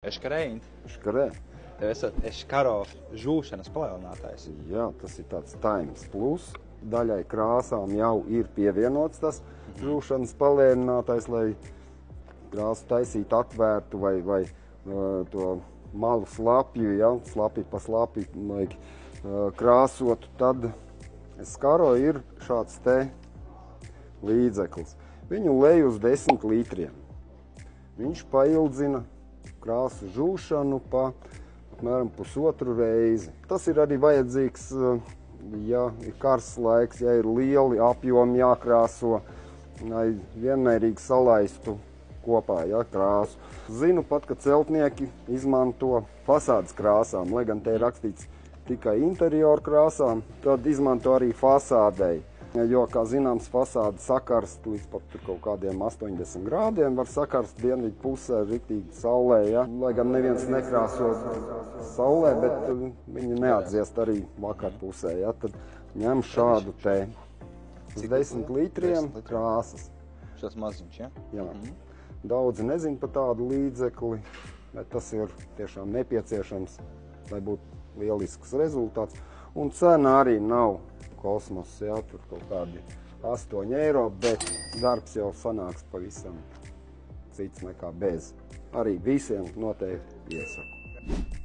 Eškarēni. Škarē. Tev esat eškaro žūšanas palielinātājs. Jā, tas ir tāds Times Plus. Daļai krāsām jau ir pievienots tas žūšanas palielinātājs, lai krāsu taisīt atvērtu vai to malu slapju, ja, slapju pa slapju, lai krāsotu. Tad Eškaro ir šāds te līdzeklis. Viņu lej uz 10 litriem. Viņš paildzina krāsu žūšanu pa apmēram pusotru reizi. Tas ir arī vajadzīgs, ja ir karsts laiks, ja ir lieli apjomi jākrāso, lai vienmērīgi salaistu kopā, ja, krāsu. Zinu pat, ka celtnieki izmanto fasādes krāsām, lai gan te ir rakstīts tikai interioru krāsām, tad izmanto arī fasādei. Jo, kā zināms, fasāde sakarst līdz pat kaut kādiem 80 grādiem, var sakarst dienvidu pusē riktīgi saulē, ja? Lai gan neviens nekrāso saulē, bet viņi neatdziest arī vakar pusē, ja? Tad ņem šādu te uz 10 litriem krāsas. Šis maziņš, ja? Jā. Daudzi nezin par tādu līdzekli, bet tas ir tiešām nepieciešams, lai būtu lielisks rezultāts. Un cena arī nav kosmos, jā, tur kaut kādi 8 eiro, bet darbs jau sanāks pavisam cits nekā bez. Arī visiem noteikti iesaku.